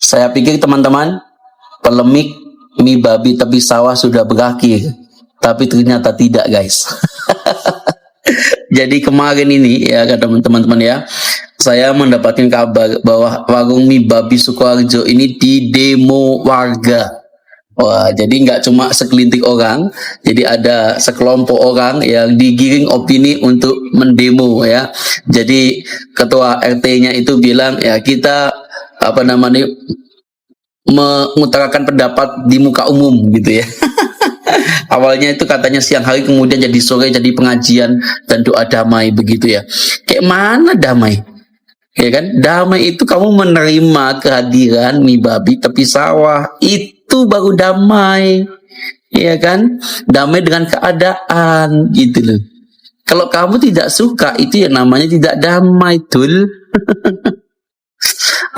Saya pikir teman-teman, polemik mie babi tepi sawah sudah berakhir, tapi ternyata tidak, guys. Jadi kemarin ini ya teman-teman ya, saya mendapatkan kabar bahwa warung mie babi Sukoharjo ini didemo warga. Wah, jadi nggak cuma segelintir orang, jadi ada sekelompok orang yang digiring opini untuk mendemo ya. Jadi ketua RT-nya itu bilang ya kita mengutarakan pendapat di muka umum gitu ya. Awalnya itu katanya siang hari, kemudian jadi sore jadi pengajian dan doa damai begitu ya. Kayak mana damai? Ya kan? Damai itu kamu menerima kehadiran mie babi tepi sawah, itu baru damai. Ya kan? Damai dengan keadaan gitu loh. Kalau kamu tidak suka, itu ya namanya tidak damai, Tul.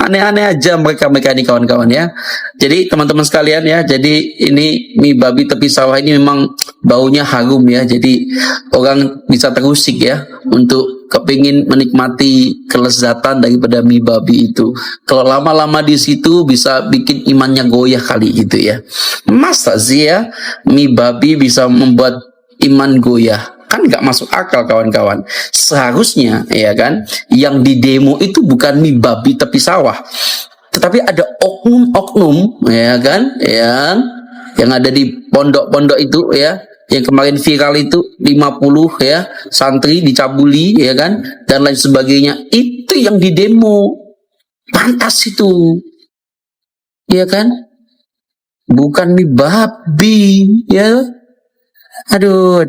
Aneh-aneh aja mereka ini kawan-kawan ya. Jadi teman-teman sekalian ya, jadi ini mie babi tepi sawah ini memang baunya harum ya. Jadi orang bisa terusik ya untuk kepingin menikmati kelezatan daripada mie babi itu. Kalau lama-lama di situ bisa bikin imannya goyah kali gitu ya. Masa sih ya mie babi bisa membuat iman goyah? Kan nggak masuk akal kawan-kawan. Seharusnya ya kan yang didemo itu bukan mie babi tepi sawah, tetapi ada oknum-oknum ya kan yang ada di pondok-pondok itu ya, yang kemarin viral itu 50 ya santri dicabuli ya kan dan lain sebagainya, itu yang didemo. Pantas itu ya kan, bukan mie babi ya. Aduh.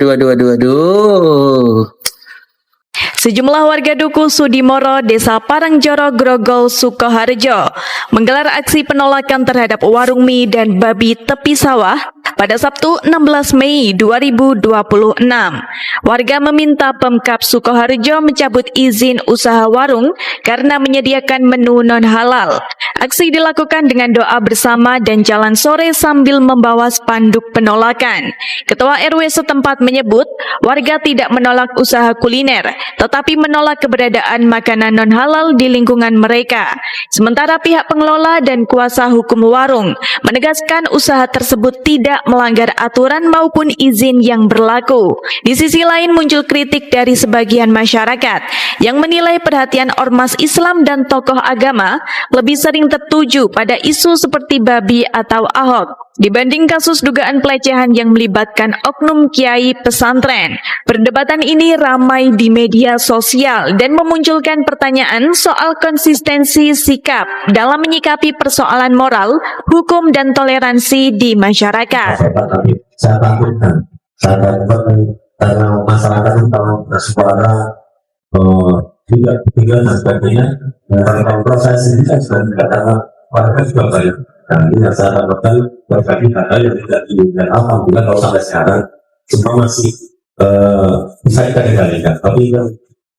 Sejumlah warga Duku Sudimoro, Desa Parangjoro, Grogol, Sukoharjo menggelar aksi penolakan terhadap warung mie dan babi tepi sawah pada Sabtu 16 Mei 2026. Warga meminta Pemkab Sukoharjo mencabut izin usaha warung karena menyediakan menu non-halal. Aksi dilakukan dengan doa bersama dan jalan sore sambil membawa spanduk penolakan. Ketua RW setempat menyebut warga tidak menolak usaha kuliner, tetapi menolak keberadaan makanan non-halal di lingkungan mereka. Sementara pihak pengelola dan kuasa hukum warung menegaskan usaha tersebut tidak melanggar aturan maupun izin yang berlaku. Di sisi lain muncul kritik dari sebagian masyarakat yang menilai perhatian ormas Islam dan tokoh agama lebih sering tertuju pada isu seperti babi atau Ahok dibanding kasus dugaan pelecehan yang melibatkan oknum kiai pesantren. Perdebatan ini ramai di media sosial dan memunculkan pertanyaan soal konsistensi sikap dalam menyikapi persoalan moral, hukum, dan toleransi di masyarakat. Saya takutkan karena masyarakat kalau bersuara tidak ketiga dan sebagainya. Karena proses ini kan sudah dikatakan warga juga banyak. Dan ini saya takutkan berbagai hal yang tidak diinginkan. Alhamdulillah kalau sampai sekarang semua masih bisa kita kendalikan. Tapi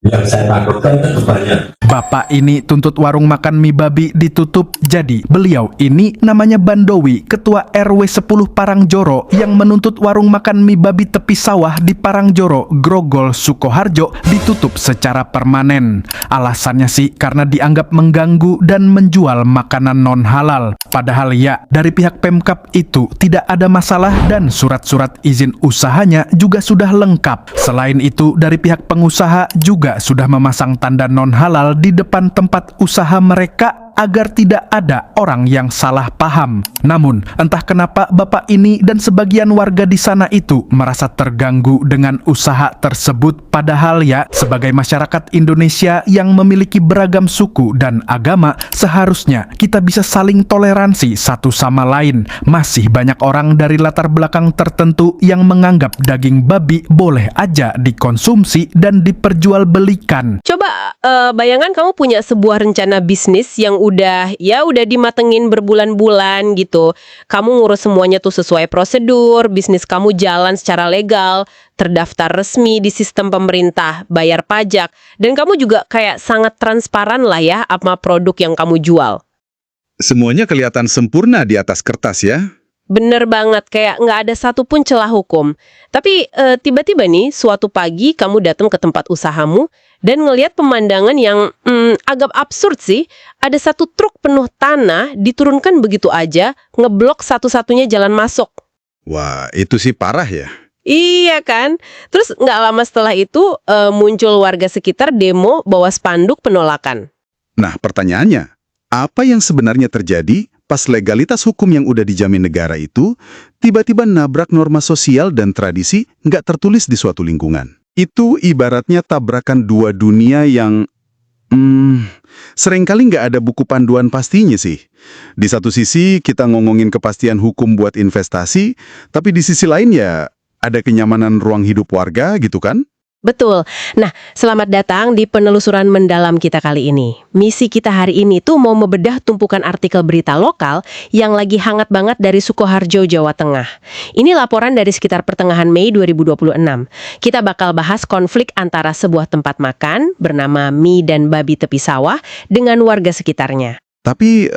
yang saya takutkan ke depannya. Bapak ini tuntut warung makan mie babi ditutup. Jadi beliau ini namanya Bandowi, ketua RW 10 Parangjoro, yang menuntut warung makan mie babi tepi sawah di Parangjoro, Grogol, Sukoharjo ditutup secara permanen. Alasannya sih karena dianggap mengganggu dan menjual makanan non halal. Padahal ya dari pihak Pemkab itu tidak ada masalah dan surat-surat izin usahanya juga sudah lengkap. Selain itu dari pihak pengusaha juga sudah memasang tanda non halal di depan tempat usaha mereka agar tidak ada orang yang salah paham. Namun, entah kenapa bapak ini dan sebagian warga di sana itu merasa terganggu dengan usaha tersebut. Padahal ya, sebagai masyarakat Indonesia yang memiliki beragam suku dan agama, seharusnya kita bisa saling toleransi satu sama lain. Masih banyak orang dari latar belakang tertentu yang menganggap daging babi boleh aja dikonsumsi dan diperjualbelikan. Coba bayangan kamu punya sebuah rencana bisnis yang udah dimatengin berbulan-bulan gitu. Kamu ngurus semuanya tuh sesuai prosedur, bisnis kamu jalan secara legal, terdaftar resmi di sistem pemerintah, bayar pajak, dan kamu juga kayak sangat transparan lah ya sama produk yang kamu jual. Semuanya kelihatan sempurna di atas kertas ya. Bener banget, kayak nggak ada satupun celah hukum. Tapi tiba-tiba nih, suatu pagi kamu datang ke tempat usahamu Dan ngelihat pemandangan yang agak absurd sih. Ada satu truk penuh tanah diturunkan begitu aja, ngeblok satu-satunya jalan masuk. Wah, itu sih parah ya. Iya kan? Terus nggak lama setelah itu muncul warga sekitar demo bawa spanduk penolakan. Nah, pertanyaannya, apa yang sebenarnya terjadi pas legalitas hukum yang udah dijamin negara itu tiba-tiba nabrak norma sosial dan tradisi nggak tertulis di suatu lingkungan? Itu ibaratnya tabrakan dua dunia yang seringkali nggak ada buku panduan pastinya sih. Di satu sisi kita ngomongin kepastian hukum buat investasi, tapi di sisi lain ya ada kenyamanan ruang hidup warga gitu kan? Betul. Nah, selamat datang di penelusuran mendalam kita kali ini. Misi kita hari ini tuh mau membedah tumpukan artikel berita lokal yang lagi hangat banget dari Sukoharjo, Jawa Tengah. Ini laporan dari sekitar pertengahan Mei 2026. Kita bakal bahas konflik antara sebuah tempat makan bernama Mie dan Babi Tepi Sawah dengan warga sekitarnya. Tapi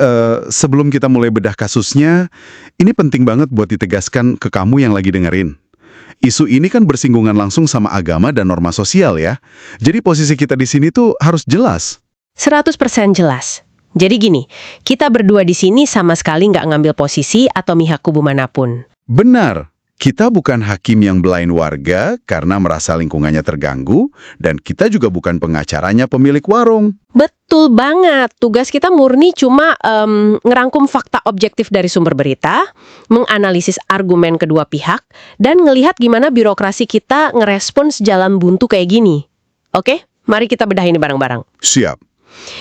sebelum kita mulai bedah kasusnya, ini penting banget buat ditegaskan ke kamu yang lagi dengerin. Isu ini kan bersinggungan langsung sama agama dan norma sosial ya. Jadi posisi kita di sini tuh harus jelas. 100% jelas. Jadi gini, kita berdua di sini sama sekali nggak ngambil posisi atau mihak kubu manapun. Benar, kita bukan hakim yang belain warga karena merasa lingkungannya terganggu, dan kita juga bukan pengacaranya pemilik warung. Betul banget. Tugas kita murni cuma ngerangkum fakta objektif dari sumber berita, menganalisis argumen kedua pihak, dan ngelihat gimana birokrasi kita ngerespons jalan buntu kayak gini. Oke, mari kita bedah ini bareng-bareng. Siap.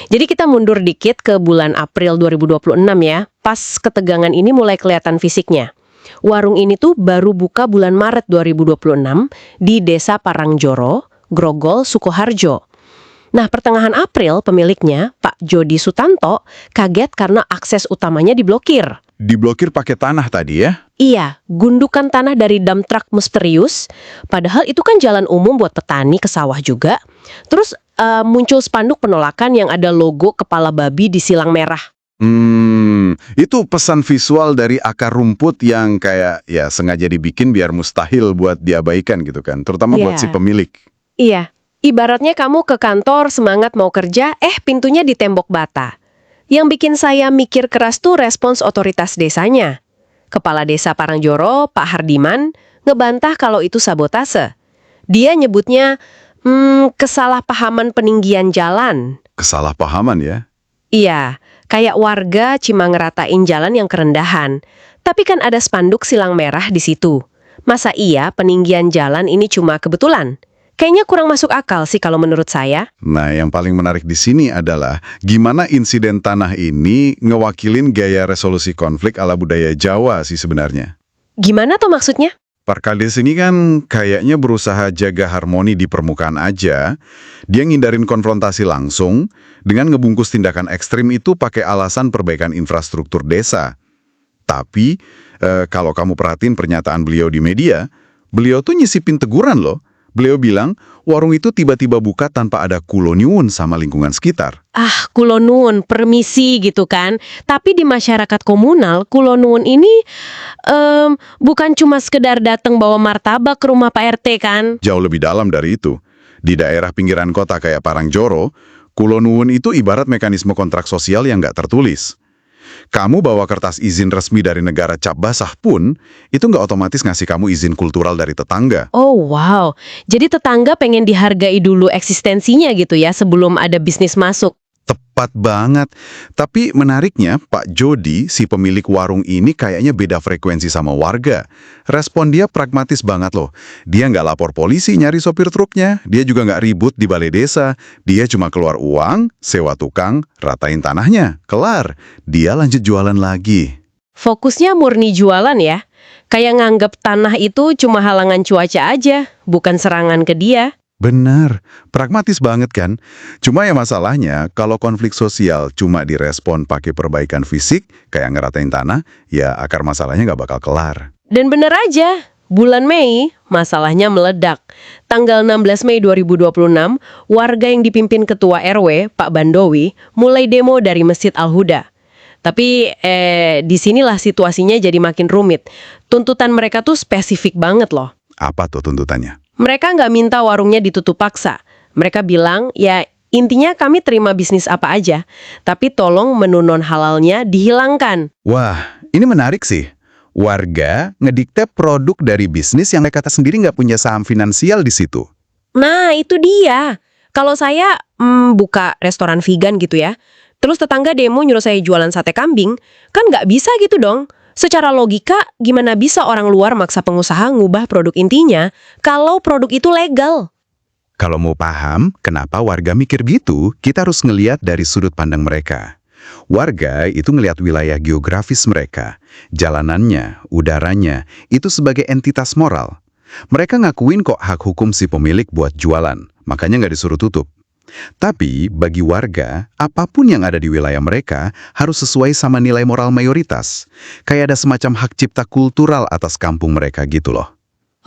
Jadi kita mundur dikit ke bulan April 2026 ya, pas ketegangan ini mulai kelihatan fisiknya. Warung ini tuh baru buka bulan Maret 2026 di Desa Parangjoro, Grogol, Sukoharjo. Nah, pertengahan April pemiliknya, Pak Jody Sutanto, kaget karena akses utamanya diblokir. Diblokir pakai tanah tadi ya? Iya, gundukan tanah dari dump truck misterius. Padahal itu kan jalan umum buat petani ke sawah juga. Terus muncul spanduk penolakan yang ada logo kepala babi di silang merah. Itu pesan visual dari akar rumput yang kayak ya sengaja dibikin biar mustahil buat diabaikan gitu kan, terutama buat si pemilik. Iya, ibaratnya kamu ke kantor semangat mau kerja, pintunya ditembok bata. Yang bikin saya mikir keras tuh respons otoritas desanya. Kepala Desa Parangjoro, Pak Hardiman, ngebantah kalau itu sabotase. Dia nyebutnya kesalahpahaman peninggian jalan. Kesalahpahaman ya? Iya, kayak warga cuma ngeratain jalan yang kerendahan. Tapi kan ada spanduk silang merah di situ. Masa iya peninggian jalan ini cuma kebetulan? Kayaknya kurang masuk akal sih kalau menurut saya. Nah, yang paling menarik di sini adalah gimana insiden tanah ini ngewakilin gaya resolusi konflik ala budaya Jawa sih sebenarnya. Gimana tuh maksudnya? Parkades ini kan kayaknya berusaha jaga harmoni di permukaan aja. Dia ngindarin konfrontasi langsung dengan ngebungkus tindakan ekstrim itu pakai alasan perbaikan infrastruktur desa. Tapi kalau kamu perhatiin pernyataan beliau di media, beliau tuh nyisipin teguran loh. Beliau bilang, warung itu tiba-tiba buka tanpa ada kulo nyuwun sama lingkungan sekitar. Kulo nuwun, permisi gitu kan. Tapi di masyarakat komunal, kulo nuwun ini bukan cuma sekedar datang bawa martabak ke rumah Pak RT kan? Jauh lebih dalam dari itu. Di daerah pinggiran kota kayak Parangjoro, kulo nuwun itu ibarat mekanisme kontrak sosial yang nggak tertulis. Kamu bawa kertas izin resmi dari negara cap basah pun, itu nggak otomatis ngasih kamu izin kultural dari tetangga. Oh wow, jadi tetangga pengen dihargai dulu eksistensinya gitu ya sebelum ada bisnis masuk. Tepat banget. Tapi menariknya, Pak Jody, si pemilik warung ini kayaknya beda frekuensi sama warga. Respon dia pragmatis banget loh. Dia nggak lapor polisi nyari sopir truknya. Dia juga nggak ribut di balai desa. Dia cuma keluar uang, sewa tukang, ratain tanahnya. Kelar. Dia lanjut jualan lagi. Fokusnya murni jualan ya. Kayak nganggep tanah itu cuma halangan cuaca aja, bukan serangan ke dia. Benar, pragmatis banget kan? Cuma ya masalahnya, kalau konflik sosial cuma direspon pakai perbaikan fisik, kayak ngeratain tanah, ya akar masalahnya nggak bakal kelar. Dan bener aja, bulan Mei, masalahnya meledak. Tanggal 16 Mei 2026, warga yang dipimpin Ketua RW, Pak Bandowi, mulai demo dari Masjid Al-Huda. Tapi disinilah situasinya jadi makin rumit. Tuntutan mereka tuh spesifik banget loh. Apa tuh tuntutannya? Mereka nggak minta warungnya ditutup paksa. Mereka bilang, ya intinya kami terima bisnis apa aja, tapi tolong menu non-halalnya dihilangkan. Wah, ini menarik sih. Warga ngedikte produk dari bisnis yang mereka sendiri nggak punya saham finansial di situ. Nah, itu dia. Kalau saya buka restoran vegan gitu ya, terus tetangga demo nyuruh saya jualan sate kambing, kan nggak bisa gitu dong. Secara logika, gimana bisa orang luar maksa pengusaha ngubah produk intinya kalau produk itu legal? Kalau mau paham kenapa warga mikir gitu, kita harus ngeliat dari sudut pandang mereka. Warga itu ngelihat wilayah geografis mereka, jalanannya, udaranya, itu sebagai entitas moral. Mereka ngakuin kok hak hukum si pemilik buat jualan, makanya nggak disuruh tutup. Tapi bagi warga, apapun yang ada di wilayah mereka harus sesuai sama nilai moral mayoritas. Kayak ada semacam hak cipta kultural atas kampung mereka gitu loh.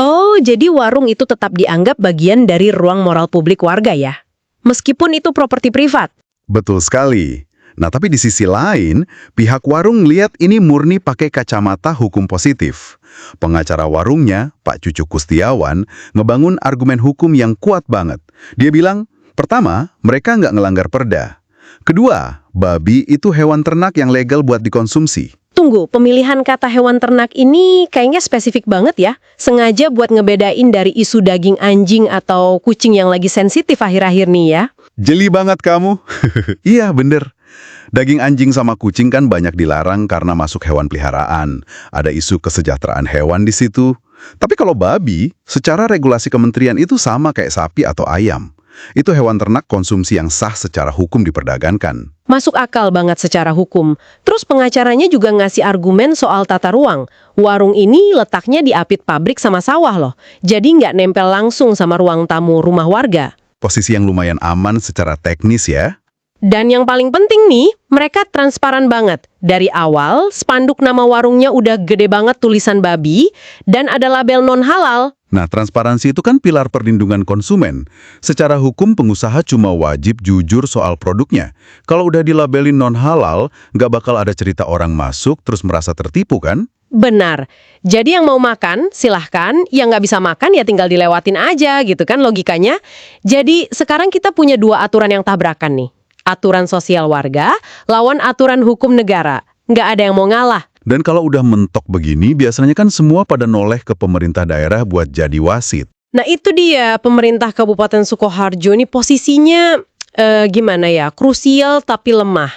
Oh, jadi warung itu tetap dianggap bagian dari ruang moral publik warga ya? Meskipun itu properti privat. Betul sekali. Nah, tapi di sisi lain, pihak warung lihat ini murni pakai kacamata hukum positif. Pengacara warungnya, Pak Cucu Kustiawan, ngebangun argumen hukum yang kuat banget. Dia bilang, pertama, mereka nggak ngelanggar perda. Kedua, babi itu hewan ternak yang legal buat dikonsumsi. Tunggu, pemilihan kata hewan ternak ini kayaknya spesifik banget ya. Sengaja buat ngebedain dari isu daging anjing atau kucing yang lagi sensitif akhir-akhir nih ya. Jeli banget kamu. Iya, bener. Daging anjing sama kucing kan banyak dilarang karena masuk hewan peliharaan. Ada isu kesejahteraan hewan di situ. Tapi kalau babi, secara regulasi kementerian itu sama kayak sapi atau ayam. Itu hewan ternak konsumsi yang sah secara hukum diperdagangkan. Masuk akal banget secara hukum. Terus pengacaranya juga ngasih argumen soal tata ruang. Warung ini letaknya di apit pabrik sama sawah loh. Jadi nggak nempel langsung sama ruang tamu rumah warga. Posisi yang lumayan aman secara teknis ya. Dan yang paling penting nih, mereka transparan banget. Dari awal, spanduk nama warungnya udah gede banget tulisan babi, dan ada label non-halal. Nah, transparansi itu kan pilar perlindungan konsumen. Secara hukum, pengusaha cuma wajib jujur soal produknya. Kalau udah dilabelin non-halal, nggak bakal ada cerita orang masuk terus merasa tertipu kan? Benar. Jadi yang mau makan, silahkan. Yang nggak bisa makan, ya tinggal dilewatin aja gitu kan logikanya. Jadi sekarang kita punya dua aturan yang tabrakan nih. Aturan sosial warga, lawan aturan hukum negara. Nggak ada yang mau ngalah. Dan kalau udah mentok begini, biasanya kan semua pada noleh ke pemerintah daerah buat jadi wasit. Nah itu dia, pemerintah Kabupaten Sukoharjo ini posisinya, gimana ya, krusial tapi lemah.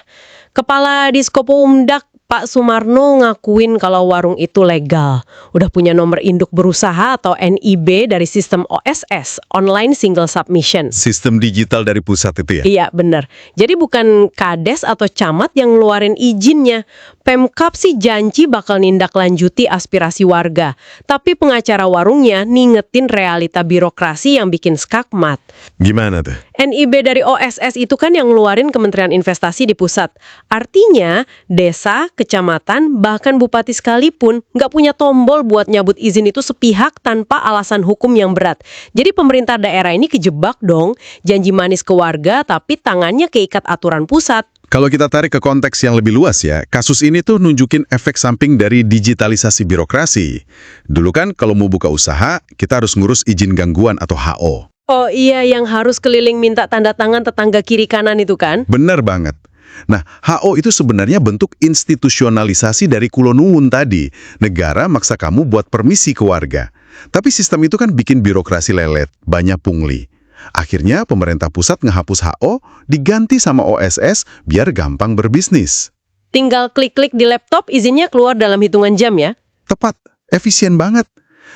Kepala Diskopumdak Pak Sumarno ngakuin kalau warung itu legal. Udah punya nomor induk berusaha atau NIB dari sistem OSS, Online Single Submission. Sistem digital dari pusat itu ya? Iya, bener. Jadi bukan kades atau camat yang ngeluarin izinnya. Pemkab sih janji bakal nindak lanjuti aspirasi warga. Tapi pengacara warungnya ningetin realita birokrasi yang bikin skakmat. Gimana tuh? NIB dari OSS itu kan yang ngeluarin Kementerian Investasi di pusat. Artinya, desa, kecamatan, bahkan bupati sekalipun nggak punya tombol buat nyabut izin itu sepihak tanpa alasan hukum yang berat. Jadi pemerintah daerah ini kejebak dong, janji manis ke warga tapi tangannya keikat aturan pusat. Kalau kita tarik ke konteks yang lebih luas ya, kasus ini tuh nunjukin efek samping dari digitalisasi birokrasi. Dulu kan kalau mau buka usaha, kita harus ngurus izin gangguan atau HO. Oh iya, yang harus keliling minta tanda tangan tetangga kiri kanan itu kan? Bener banget. Nah, HO itu sebenarnya bentuk institusionalisasi dari kulonuwun tadi. Negara maksa kamu buat permisi ke warga. Tapi sistem itu kan bikin birokrasi lelet, banyak pungli. Akhirnya pemerintah pusat ngehapus HO, diganti sama OSS biar gampang berbisnis. Tinggal klik-klik di laptop, izinnya keluar dalam hitungan jam ya? Tepat, efisien banget.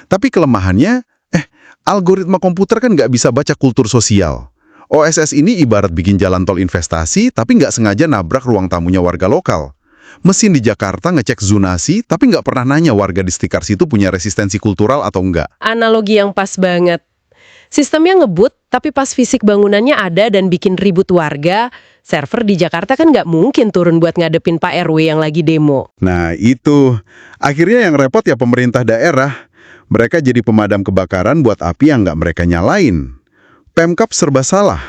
Tapi kelemahannya, algoritma komputer kan nggak bisa baca kultur sosial. OSS ini ibarat bikin jalan tol investasi, tapi nggak sengaja nabrak ruang tamunya warga lokal. Mesin di Jakarta ngecek zonasi, tapi nggak pernah nanya warga di sekitar situ punya resistensi kultural atau enggak. Analogi yang pas banget. Sistemnya ngebut, tapi pas fisik bangunannya ada dan bikin ribut warga, server di Jakarta kan nggak mungkin turun buat ngadepin Pak RW yang lagi demo. Nah itu, akhirnya yang repot ya pemerintah daerah. Mereka jadi pemadam kebakaran buat api yang nggak mereka nyalain. Pemkab serba salah.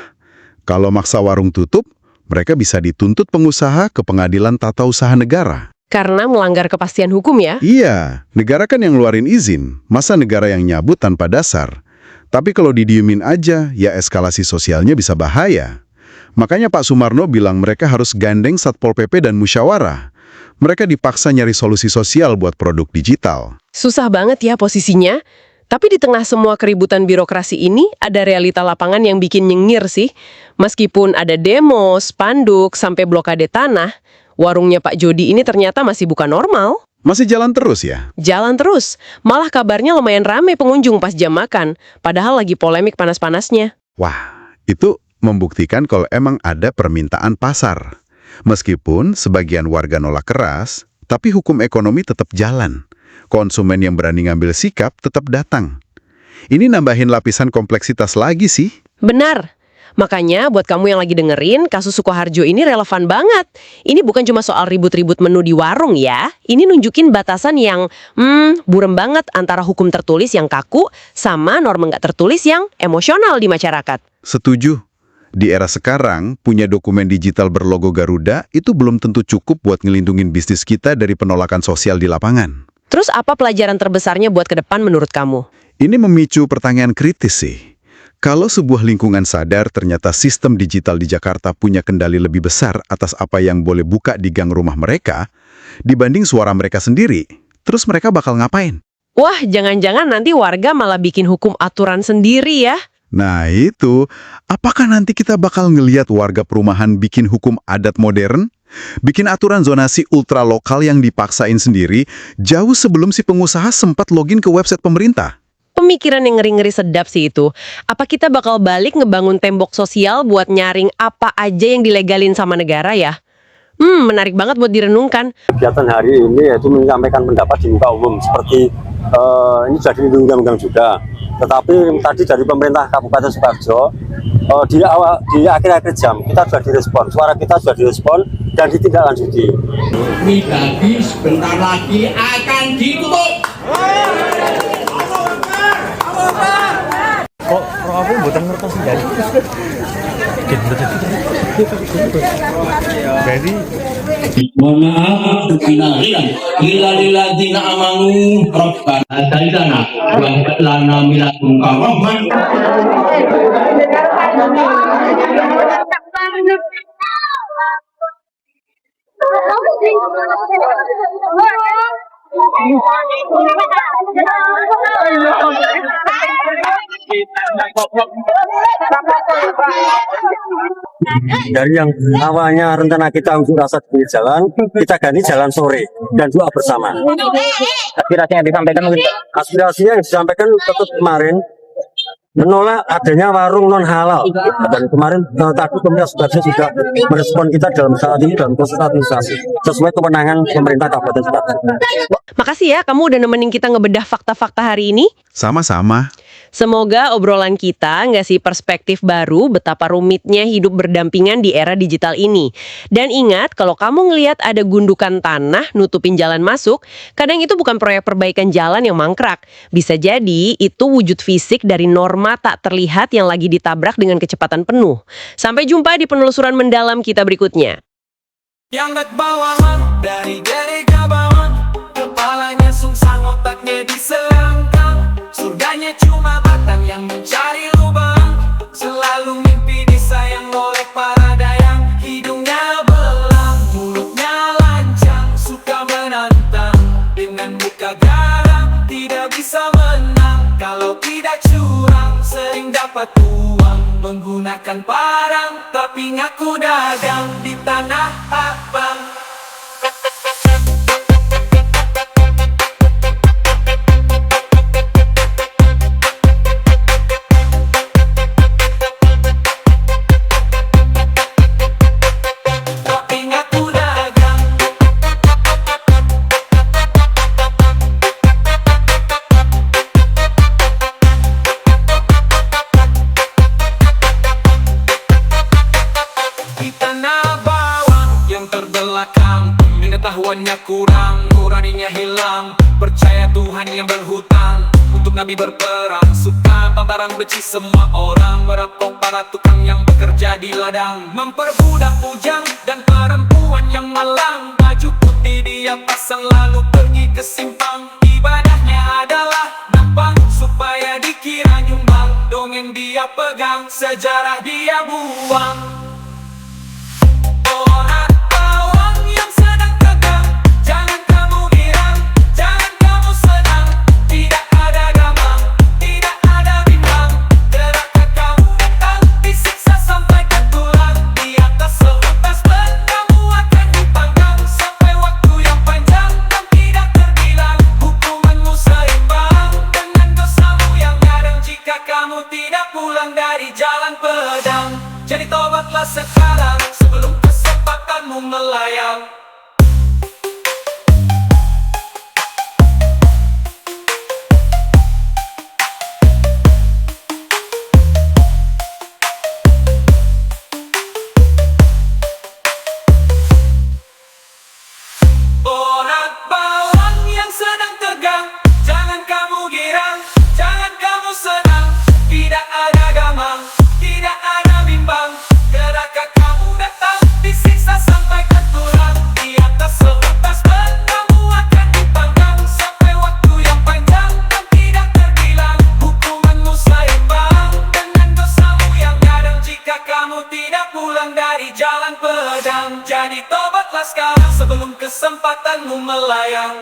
Kalau maksa warung tutup, mereka bisa dituntut pengusaha ke pengadilan tata usaha negara. Karena melanggar kepastian hukum ya? Iya, negara kan yang ngeluarin izin. Masa negara yang nyabut tanpa dasar? Tapi kalau didiemin aja, ya eskalasi sosialnya bisa bahaya. Makanya Pak Sumarno bilang mereka harus gandeng Satpol PP dan musyawarah. Mereka dipaksa nyari solusi sosial buat produk digital. Susah banget ya posisinya. Tapi di tengah semua keributan birokrasi ini, ada realita lapangan yang bikin nyengir sih. Meskipun ada demo, spanduk, sampai blokade tanah, warungnya Pak Jody ini ternyata masih bukan normal. Masih jalan terus ya? Jalan terus. Malah kabarnya lumayan rame pengunjung pas jam makan. Padahal lagi polemik panas-panasnya. Wah, itu membuktikan kalau emang ada permintaan pasar. Meskipun sebagian warga nolak keras, tapi hukum ekonomi tetap jalan. Konsumen yang berani ngambil sikap tetap datang. Ini nambahin lapisan kompleksitas lagi sih. Benar. Makanya buat kamu yang lagi dengerin, kasus Sukoharjo ini relevan banget. Ini bukan cuma soal ribut-ribut menu di warung ya. Ini nunjukin batasan yang burem banget antara hukum tertulis yang kaku sama norma nggak tertulis yang emosional di masyarakat. Setuju. Di era sekarang, punya dokumen digital berlogo Garuda itu belum tentu cukup buat ngelindungin bisnis kita dari penolakan sosial di lapangan. Terus apa pelajaran terbesarnya buat ke depan menurut kamu? Ini memicu pertanyaan kritis sih. Kalau sebuah lingkungan sadar ternyata sistem digital di Jakarta punya kendali lebih besar atas apa yang boleh buka di gang rumah mereka, dibanding suara mereka sendiri, terus mereka bakal ngapain? Wah, jangan-jangan nanti warga malah bikin hukum aturan sendiri ya? Nah itu, apakah nanti kita bakal ngeliat warga perumahan bikin hukum adat modern? Bikin aturan zonasi ultra lokal yang dipaksain sendiri, jauh sebelum si pengusaha sempat login ke website pemerintah? Pemikiran yang ngeri-ngeri sedap sih itu. Apa kita bakal balik ngebangun tembok sosial buat nyaring apa aja yang dilegalin sama negara ya? Menarik banget buat direnungkan. Kegiatan hari ini yaitu menyampaikan pendapat di muka umum seperti ini sudah dilindungi undang-undang juga. Tetapi tadi dari pemerintah Kabupaten Sukoharjo di akhir-akhir jam kita sudah direspon, suara kita sudah direspon dan ditindaklanjuti. Pribadi sebentar lagi akan ditutup. Kok aku mboten ngertos dari. Jadi Mohon maaf, lilladina amanu rabbana zaidana wa hab lana min ladunka rahmah. Dari yang awalnya rencana kita untuk rasa di jalan, kita ganti jalan sore dan doa bersama. Aspirasi yang disampaikan mungkin aspirasinya yang disampaikan tetap kemarin menolak adanya warung non halal, dan kemarin tadi pemerintah Sukoharjo juga merespon kita dalam saat ini dalam proses administrasi sesuai kewenangan pemerintah Kabupaten Sukoharjo. Makasih ya kamu udah nemenin kita ngebedah fakta-fakta hari ini. Sama-sama. Semoga obrolan kita ngasih perspektif baru betapa rumitnya hidup berdampingan di era digital ini. Dan ingat, kalau kamu ngelihat ada gundukan tanah nutupin jalan masuk, kadang itu bukan proyek perbaikan jalan yang mangkrak. Bisa jadi itu wujud fisik dari norma tak terlihat yang lagi ditabrak dengan kecepatan penuh. Sampai jumpa di penelusuran mendalam kita berikutnya. Yang bawahan dari ke bawah, kepalanya sungsang, otaknya diselangkang. Surganya cuma batang yang mencari lubang, selalu mimpi disayang oleh para dayang. Hidungnya belang, mulutnya lancang, suka menantang. Dengan muka garang, tidak bisa menang. Kalau tidak curang, sering dapat uang. Menggunakan parang, tapi ngaku dagang di tanah abang. Pengetahuannya kurang, nuraninya hilang. Percaya Tuhan yang berhutang, untuk Nabi berperang. Suka barang benci semua orang, merampok para tukang yang bekerja di ladang. Memperbudak bujang dan perempuan yang malang. Baju putih dia pasang lalu pergi ke simpang. Ibadahnya adalah nampang supaya dikira nyumbang. sejarah dia buang. Pohon bawang yang sedang tegang, jangan kamu girang, jangan kamu senang. Tidak ada gamang, tidak ada bimbang. Gerakan kamu datang, disiksa sampai ke tulang. Di atas seutas ban kamu akan dipanggang sampai waktu yang panjang dan tidak terbilang. Hukumanmu seimbang dengan dosamu yang nyadang jika kamu tidak pulang dari jalan pedang. Jadi tobatlah sekarang sebelum kesempatanmu melayang. Pohon bawang yang sedang tegang, jangan kamu girang, jangan kamu senang. Tidak ada gamang, tidak ada bimbang. Gerakan kamu datang, disiksa sampai ke tulang. Di atas seutas ban kamu akan dipanggang sampai waktu yang panjang dan tidak terbilang. Hukumanmu seimbang dengan dosamu yang nyadang jika kamu tidak pulang dari jalan pedang. Jadi tobatlah sekarang sebelum kesempatanmu melayang.